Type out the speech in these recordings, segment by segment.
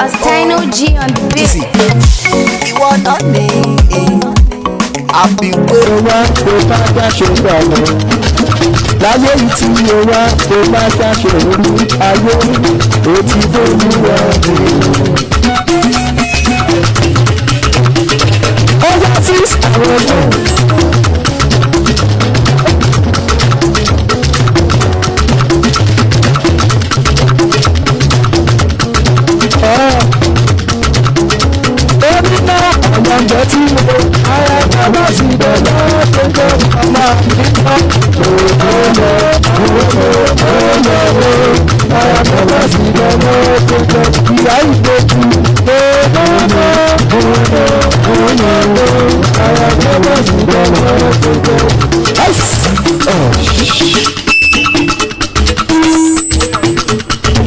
Astino G on the beat. Ìwọ náà ní àbíwé wá tó bá dáṣe gbàgbọ́ láyé tí mo wá tó bá dáṣe orí ayé ó ti dójú wá mi. ó yá sí àwọn ọmọ. Ọ̀gbọ̀n tí mo ara bàbá sí bẹ̀rẹ̀ tó jẹ́ ọmọ nípa òkòlò ara bàbá sí bẹ̀rẹ̀ tó jẹ́ ìyá ìgbòkú òkòlò ara bàbá sí bẹ̀rẹ̀ tó jẹ́.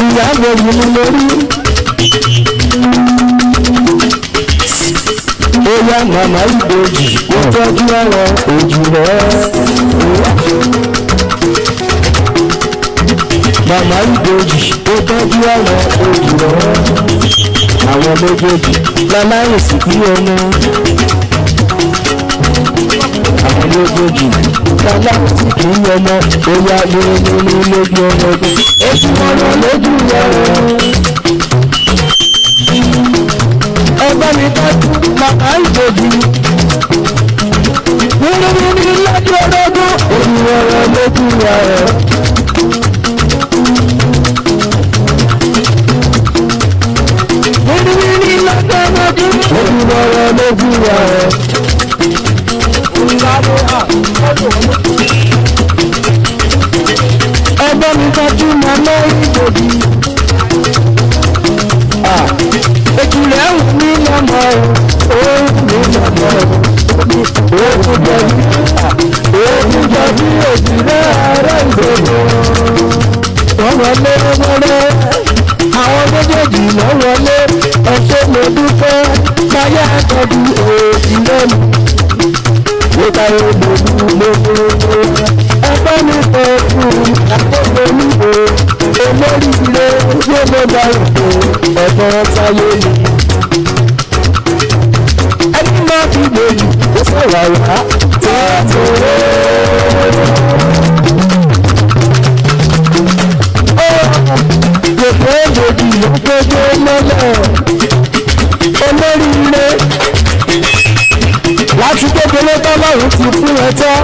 Ìyá mi yìí ni lórí. Bóyá màmá ìbejì ó tọ́jú àwọn òjì rẹ̀. Màmá ìbejì ó tọ́jú àwọn òjì rẹ̀. Àwọn méjèèjì láláìsí bí ọmọ. Àwọn méjèèjì láláìsí bí ọmọ. Bóyá lórí lójú ọmọ ọdún. Èsì ọ̀rọ̀ lójú rẹ̀. Ẹgbẹ́ mi tọ́jú màmá ìbòjì. Wíníwíní lọ́jọ́ ọdọ́dún. Olùwọ̀rọ̀ lójú wa ẹ̀. Wíníwíní lọ́jọ́ ọdọ́dún. Olùwọ̀rọ̀ lójú wa ẹ̀. Ẹgbẹ́ mi tọ́jú màmá ìbòjì. Èkìlẹ̀ ń ní lọ́mọ ó ní lọ́mọ òkú jọ bí òjìlẹ̀ ààrẹ ìṣòro. Wọ́n wọlé wọlé àwọn méjèèjì lọ́ wọlé ẹ̀ṣẹ́ mo dúpẹ́ káyà tọ́jú òjìlẹ̀ mi. Wíkà odò gbogbo ẹgbẹ́ mi tọ́jú àkókò níbo olórí ilé yóò ló bá òkè ẹ̀fọn sáyé mi. Ẹni máa fi lòyìn ó sọ̀rọ̀ àyà tẹ́tẹ́rẹ́. Gbogbo èdòdì ló gbogbo mọ́lẹ̀ olórí ilé láti kékeré tọ́lọ́run ti fún ẹ tán.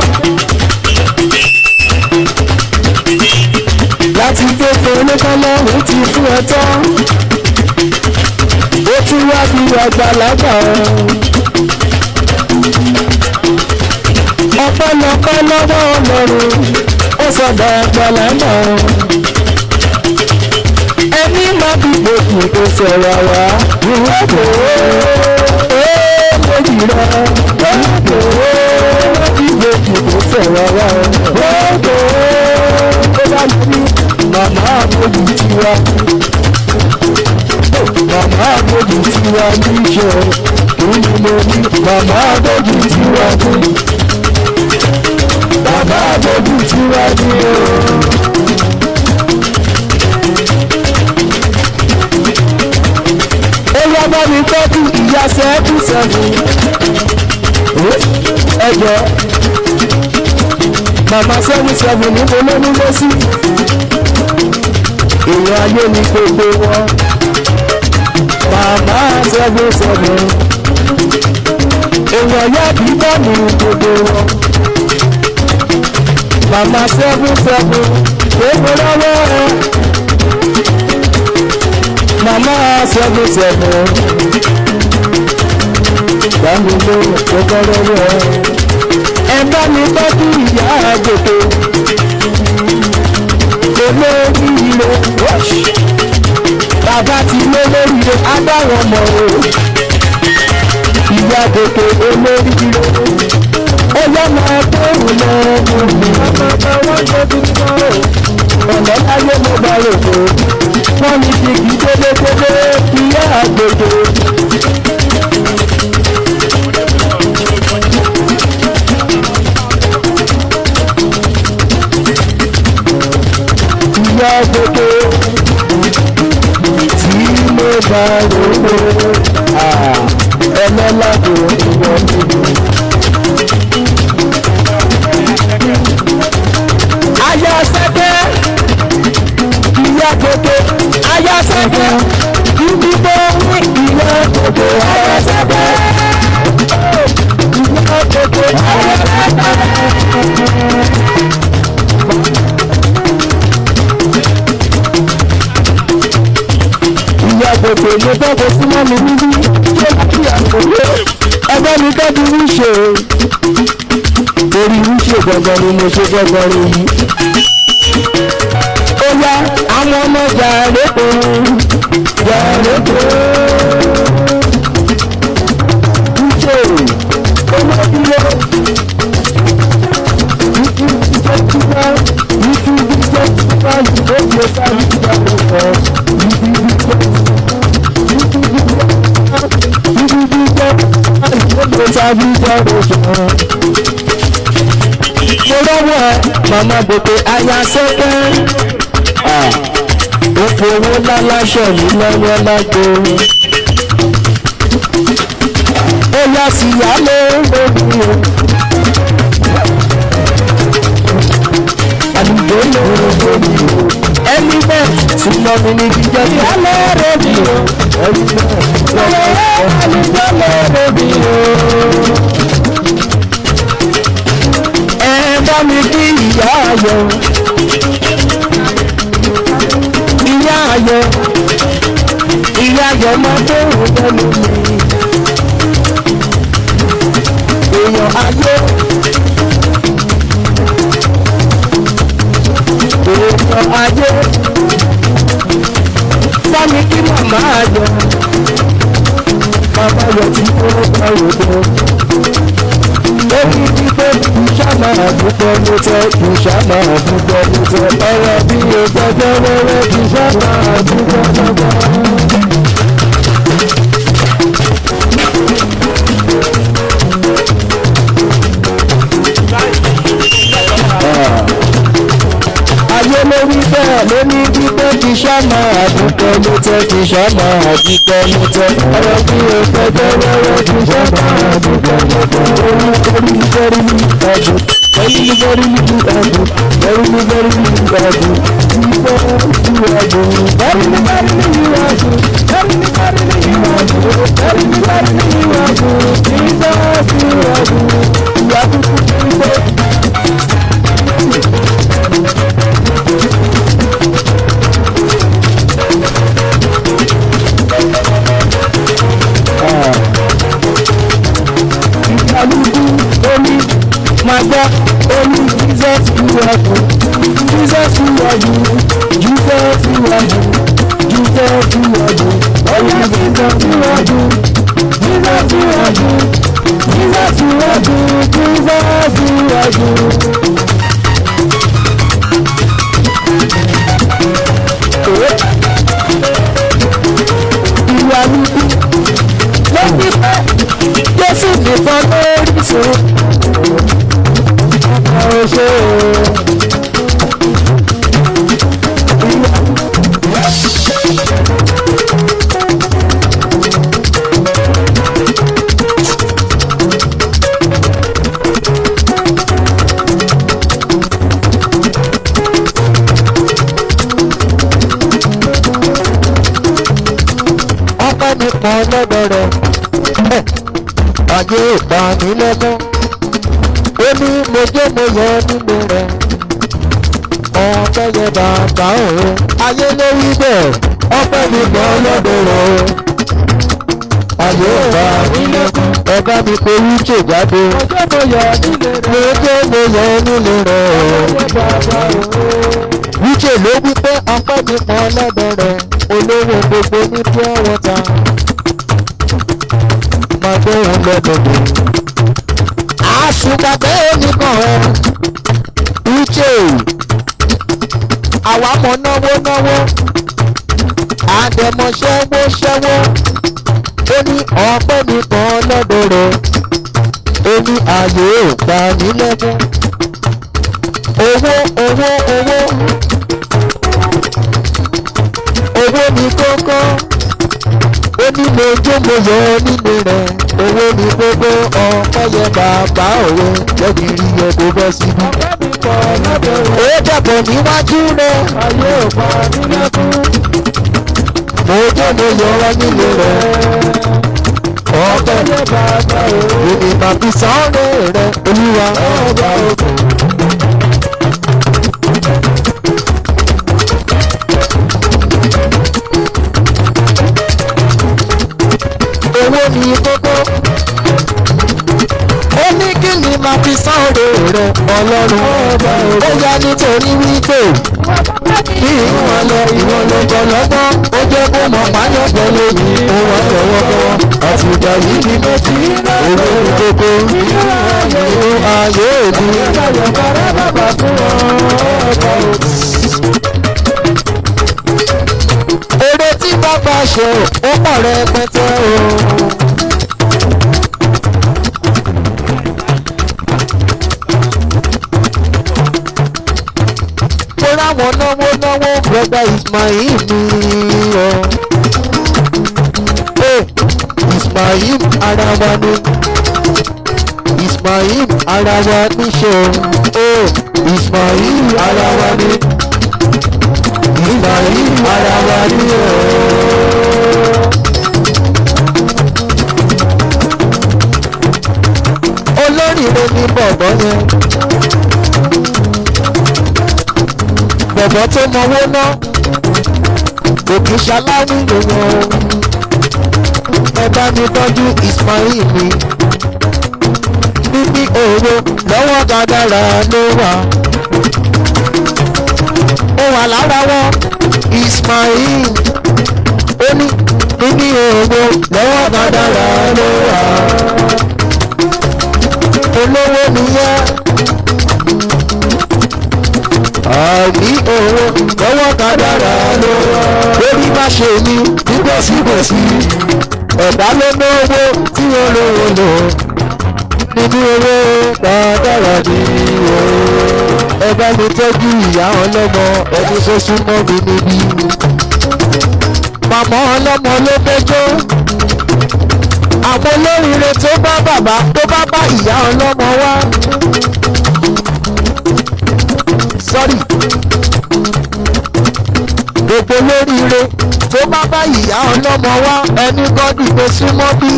Láti kékeré tọ́lọ́run ti fún ẹ tán. Ó tún wá bí àgbàlagbà. Ọpẹ́lọpẹ́ lọ́wọ́ Ọlọ́run ó sọ̀dọ̀ àgbàlagbà. Ẹni máa bí gbòkù tó sọ̀rọ̀ wá. Ìwọ́pọ̀ méjì rẹ̀. Ìwọ́pọ̀ bí gbòkù tó sọ̀rọ̀ wá. Ìwọ́pọ̀ ó bá mi màmá àbójú tiwa. Màmá àbójú tiwa ní ìṣe èyí ló ní màmá àbójú tiwa ní. Bàbá àbójú tiwa ní o. Ó yá bá mi tọ́jú ìyá sẹ́ẹ̀kù sẹ́ẹ̀kù. Ẹ̀jọ̀ màmá 77 níbo ló ní lọ sí. Èèyàn ayé ni gbogbo wọn. Màmá 77. Èèyàn yá bí bọ́ọ̀lù gbogbo wọn. Màmá 77. Gbogbo lọ́wọ́ ẹ. Màmá 77. Bámi ló gbogbo lọ́wọ́ ẹ. Ẹ bá mi tọ́jú ìyá àgbètò. Olórí ire bàbá ti lé lórí ire adáwọn ọmọ o. Ìyá àgbètò olórí ire ó lọ́mọ ẹgbẹ́rún lọ́wọ́ mi. Ọmọ ọmọ wọn tó bí wọ́n o. Ọ̀nà láyé mo bá rògbò. Wọ́n ní kìkì dédédédé ìyá àgbètò. Ìyá àgbètò. bá lówó ẹlẹ́làdò ìwọ nínú. Aya sẹ́kẹ́ ìyá gbogbo aya sẹ́kẹ́ ibi tó ní ìyá gbogbo aya sẹ́kẹ́ ìyá gbogbo aya sẹ́kẹ́. Ìyá gbogbo ló tọ́kọ súnmọ́ mi níbí tí ó kí àkókò ẹgbẹ́ mi tọ́jú wíṣe torí wíṣe gangan ni mo ṣe gangan rí yìí. Ó yá àwọn ọmọ jàrèkó jàrèkó wíṣe olódìlé wíṣe ìjẹ́ tìbá wíṣe ìjẹ́ tìbá ìgbésẹ̀ sáré ìjàpọ̀ mo lọ́wọ́ màmá gbogbo aya sẹ́kẹ́ ó fi owó láláṣọ mi lọ́wọ́ lágbo ó yá sí yálé lórí o àdúgbò lórí o ẹni bẹ́ẹ̀ súnmọ́ mi ní jíjẹ́ bí alẹ́ rẹ̀ bí o ẹni bẹ́ẹ̀ àdúgbò lórí o. Ẹ bá mi kí ìyá ayọ̀ ìyá ayọ̀ ìyá ayọ̀ máa tó òun lẹ́nu mi èèyàn ayé èèyàn ayé bá mi kí màmá ayọ̀ bàbá ayọ̀ tí ó bá rògbò. Èyí ti pé ìṣàmà àdúgbò ló tẹ́ ìṣàmà àdúgbò ló tẹ́ ọ̀rọ̀ bí o gbọ́dọ̀ wẹ́rẹ́ ìṣàmà àdúgbò lọ́gbà. Ayé lórí bẹ́ẹ̀ ló ní pípẹ́ ìṣàmà àdúgbò ló tẹ́ ìṣàmà àdúgbò ló tẹ́ ọ̀rọ̀ bí o gbọ́dọ̀ wẹ́rẹ́ ìṣàmà àdúgbò lọ́gbà. Very my God, only Jesus you are good. Jesus you are good. Jesus you are good. Jesus you are good. Only Jesus you are good. Jesus you are good. Jesus you are good. Jesus you are good. Ìwà níbi ló ní pẹ́ Jésù nìkan lórí sọ̀rọ̀. Ọpẹ́ mi kan lọ́dọ̀ rẹ̀, ayé ìpa mi lọ́gbọ́n. Ó ní mo jẹ́ mo yọ nínú rẹ̀ ọpẹ́ yẹ bàbá òun ayé ló wí bẹ́ẹ̀ ọpẹ́ mi gan lọ́dọ̀ rẹ̀ o ayé ọba ọba mi kò wí tè jáde mo jẹ́ mo yọ nínú rẹ̀ wíjè ló wí pé ọpẹ́ mi kan lọ́dọ̀ rẹ̀ olówó gbogbo ní pure water máa gbé òun lọ́dọ̀ mi. Àṣùgbàgbé oníkan wíjè àwa mọ̀ náwó àdẹ̀mọ̀ ṣẹ́wó ó ní ọpẹ́ mi kan lọ́dọ̀ rẹ̀ ó ní ààyè ò gbà mí lẹ́mú owó mi kókó ó ní mo jó mo yọ nínú rẹ̀ owó ní gbogbo ọ̀pọ̀ yẹ bàbá òwe lẹ́kìrì yẹ kó bọ́ síbí. ó dàbọ̀ níwájú rẹ̀ ayé ò pa nílẹ̀kùn. mo jó mo yọ nínú rẹ̀ ọ̀pọ̀ yẹ bàbá òwe èmi máa fi sọ́ọ́rẹ́ rẹ̀ olúwa ọba òkè. owó ní kókó ó ní kí ni máa fi san òde rẹ ọlọ́run ó yá nítorí wípé kí ìwọ̀n lọ jọlọ́gbọ́n ó jẹ́ kó mọ̀ pàyọ̀pọ̀ lóyún òun àtọwọ́gbọ́n àtìgbà yìí ni mo ti owó ní kókó nínú ayé òbí. èrè tí bàbá ṣe ó pọ̀ rẹpẹtẹ o. mo ráwọn náwó brother Ismail mi o. Ismail ara wa ni Ismail ara wa ní ṣe o. Ismail ara wa ni Ismail ara wa ni o. olóríire ni bọ̀bọ̀ yẹn bọ̀bọ̀ tó mọwó ná òkè ṣaláwí yòyàn ẹ bá mi tọ́jú Ismail mi níbi òwò lọ́wọ́ gàdára ló wà ó wà lára wọn Ismail ó ní níbi òwò lọ́wọ́ gàdára ló wà olówó nìyẹn àbí owó lọ́wọ́ kádàrá ló lórí má ṣe ní nígbòsígbòsí ẹ̀dá ló lówó tí ó lówó lò nínú owó kádàrá ní o. ẹ bá mi tọ́jú ìyá ọlọ́mọ ẹni tó súnmọ́ mi níbí. màmá ọlọ́mọ ló fẹjọ́ àwọn olóríire tó bá bàbá tó bá bá ìyá ọlọ́mọ wá. sọ́rí gbogbo olóríire tó bá bá ìyá ọlọ́mọ wá ẹni gọ́dì tó súnmọ́ bí.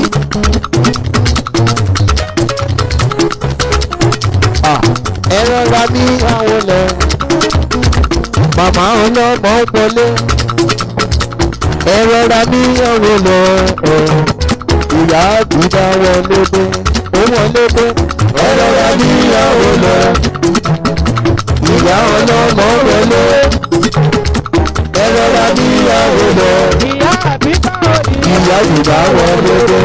ẹ rọra ní àwọn ilẹ̀ màmá ọlọ́mọ ń wọlé ẹ rọra ní àwọn ilẹ̀ ìyá àbúdá wọlé dé ó wọlé dé ẹ rọra ní àwọn ilẹ̀ ìyá ọlọ́mọ wọlé ẹ rọra ní àwọn ilẹ̀ ìyá àbúdá wọlé dé.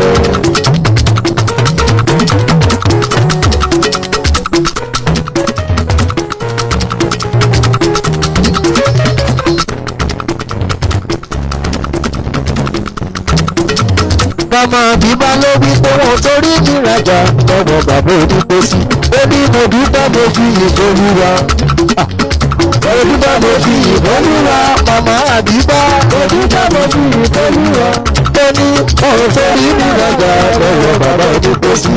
Màmá bíbá ló wí pé wọ́n torí mi rajà lọ́wọ́ bàbá onígbèsì. Ó ní mo dúpẹ́ mo fi ìfòlúwa. Mo dúpẹ́ mo fi ìfòlúwa. Màmá àbíbá mo dúpẹ́ mo fi ìfòlúwa. Ó ní wọ́n torí mi rajà lọ́wọ́ bàbá onígbèsì.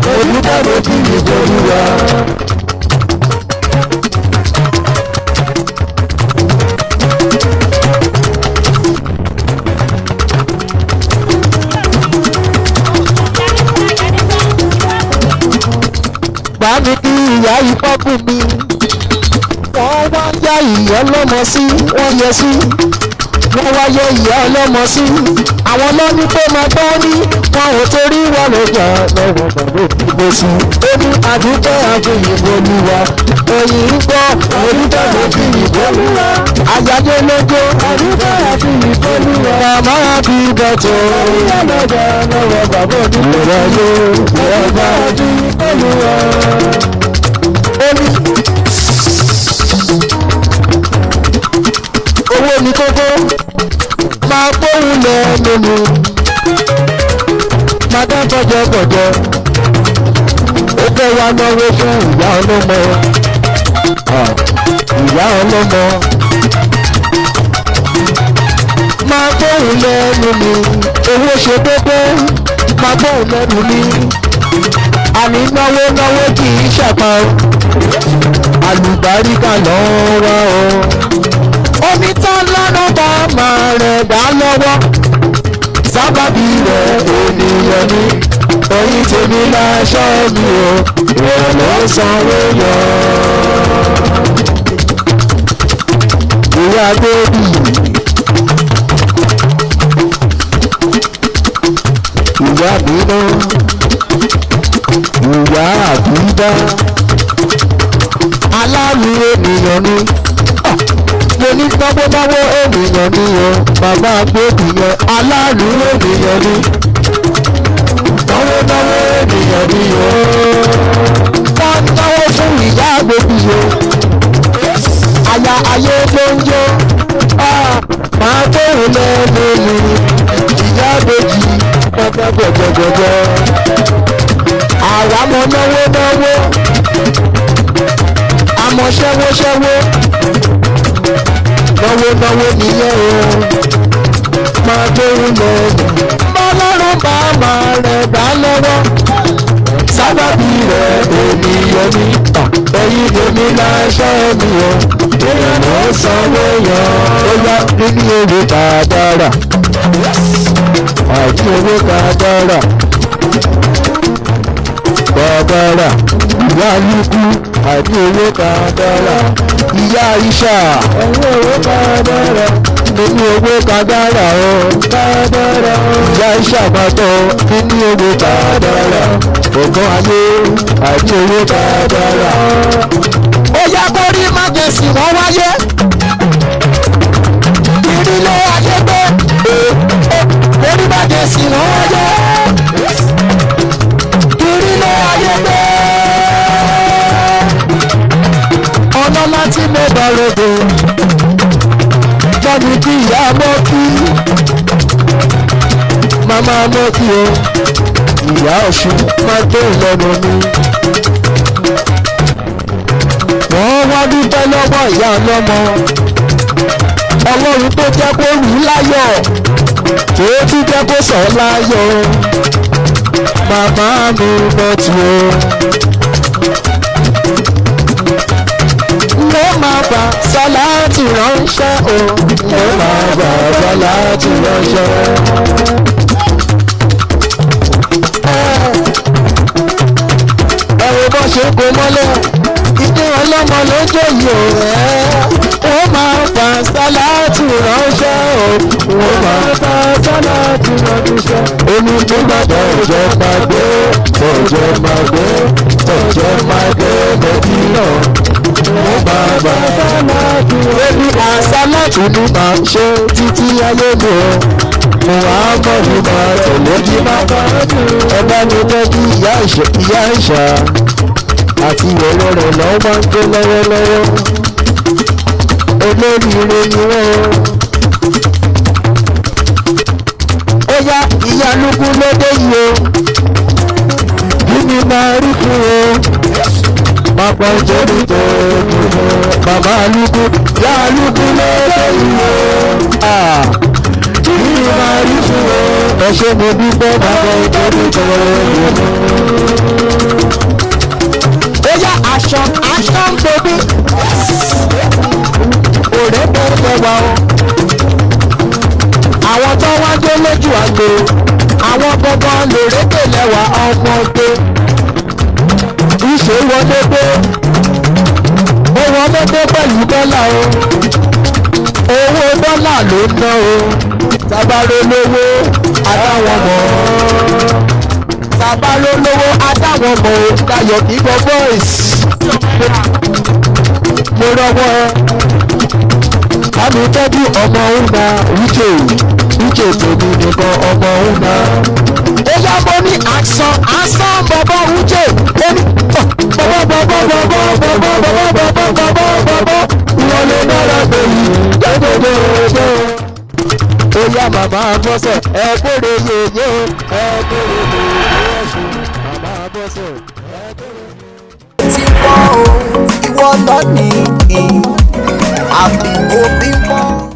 Mo dúpẹ́ mo fi ìfòlúwa. bá mi kí ìyá ìfọ́kù mi wọ́n wá yá ìyá ọlọ́mọ sí wọ́n yẹ sí wọ́n wá yẹ ìyá ọlọ́mọ sí àwọn lọ́ní tó máa bọ́ ní wọn ò torí wọn lè jà lọ́wọ́ bàbá òkúgbó sí ó ní àdúgbò àfihàn olúwa ẹ̀yìn ń gbọ́ àdúgbò àfihàn olúwa àjàdé lójó àdúgbò àfihàn olúwa màmá bí bàtọ̀ ìyálọ́jà lọ́wọ́ bàbá òkúgbó láyé ẹ̀bá àfihàn olúwa ó ní owó ní kókó máa gbóhùn lẹ́nu mi máa dá bọ́jọ́bọ́jọ́ ó fẹ́ wá náwó fún ìyá ọlọ́mọ máa gbóhùn lẹ́nu lẹ́nu mi owó ṣe dédé máa gbóhùn lẹ́nu mi àní náwó kì í ṣàpá àlùbáríkà lọ́wọ́ o omi tán lọ́nà bá máa rẹ̀ dá lọ́wọ́ sábàbí rẹ̀ ènìyàn ni ẹ̀yin tèmi láṣọ mi o ìwọ ló sanwó yọ. ìyá bébì ìyá bínú ìyá àbúdá aláàlú ènìyàn ni mo ní náwó ènìyàn ni o bàbá bébì yẹn aláàlú ènìyàn ni náwó ènìyàn ni o wọ́n náwó fún ìyá bébì o aya ayé ló ń jó máa tóun lẹ́nu mi ìyá bébì gbọgbọgbọgbọgbọ àwa mọ náwó àmọ́ ṣẹ́wó náwó nìyẹn o máa tóun lẹ́nu bọ́lọ́run bá máa rẹ̀ dá lọ́wọ́ sábàbí rẹ̀ ènìyàn ní ẹ̀yìn lèmi láṣọ mi o èèyàn ló sanwó yan ó yá nínú owó kàdára àti owó kàdára ìyá yíkú àti owó kàdára ìyá iṣà ẹ̀yìn owó kàdára nínú owó kàdára o kàdára ìyá iṣà pàtó nínú owó kàdára ògùn ayé àti owó kàdára. ó yá kó rí májèsì wọ́n wáyé ìrìlẹ̀ ayé gbé orí májèsì wọ́n wáyé ìrìlẹ̀ ayé gbé ọ̀nà láti mo bá rògbò jọ́bi kí ìyá mọ́ kí màmá mọ́ kí o ìyá ọ̀ṣun máa tó ìlọ́nà mi. wọ́n wá dúpẹ́ lọ́wọ́ ìyá ọlọ́mọ ọlọ́run tó jẹ́ kó rù ú láyọ̀ tó tún jẹ́ kó sọ̀ ọ́ láyọ̀ màmá mi lọ tù ó. mo máa bá sàláàtì ránṣẹ́ o mo máa bá sàláàtì ránṣẹ́. ẹ̀rọ bọ́ ṣe kó mọ́lẹ̀ ìdí ọlọ́mọ ló jẹ́ yìí ó máa fa sálátì ránṣẹ́ ó máa fa sálátì ránṣẹ́. omi tó bá tọ̀jọ́ máa gbé tọ̀jọ́ máa gbé tọ̀jọ́ máa gbé lẹ́bí náà ó máa fa sálátì ránṣẹ́. ebi àsálátì ni màá ṣe títí ayé mi o muhammadu máa tẹ̀lé jí máa bá ẹ̀bá mi tọ́jú ìyá ìṣà àti ìwọ̀wọ̀ rẹ̀ lọ́wọ́ máa ń gbé lọ́wọ́lọ́wọ́ olóríire ni wọ́n. ó yá ìyá lúkú lóde yìí o bí mi máa rí fún o pápá ìjọ́rí tó dùn bàbá lúkú ìyá lúkú lóde yìí o bí mi máa rí fún o ẹ ṣé mo dúpẹ́ bàbá ìjọ́rí tó dùn. Oya aṣọ ń bebí òré bẹ́ẹ̀ wá o. àwọn tó wá dé lójú àgbo àwọn gbọ̀ngàn lòrékè lẹ́wà ọmọge ìṣe wọlé dé ó wọlé dé pẹ̀lú dọ́là o owó dọ́là ló ń ná o tábàrò lówó adáwọn mọ̀ tábàrò lówó adáwọn mọ̀ o Dayọ̀ Bíbọ́ boys mo rọwọ́ ẹ àmì tọ́jú ọmọ ọ̀nà wíjè tèmi nìkan ọmọ ọ̀nà. ó yá mo ní àsán bọ̀bọ̀ wíjè ó ní bọ̀bọ̀ ìwọlé náírà pẹ̀lú dẹ́gbẹ̀dẹ́. ó yá màmá bọ́sẹ̀ ẹ kórè yèyé ẹ kórè yèyé ẹ̀sùn màmá bọ́sẹ̀ ẹ kórè yèyé. ti wọ́ o ìwọ lọ ní àbí òbí mọ́.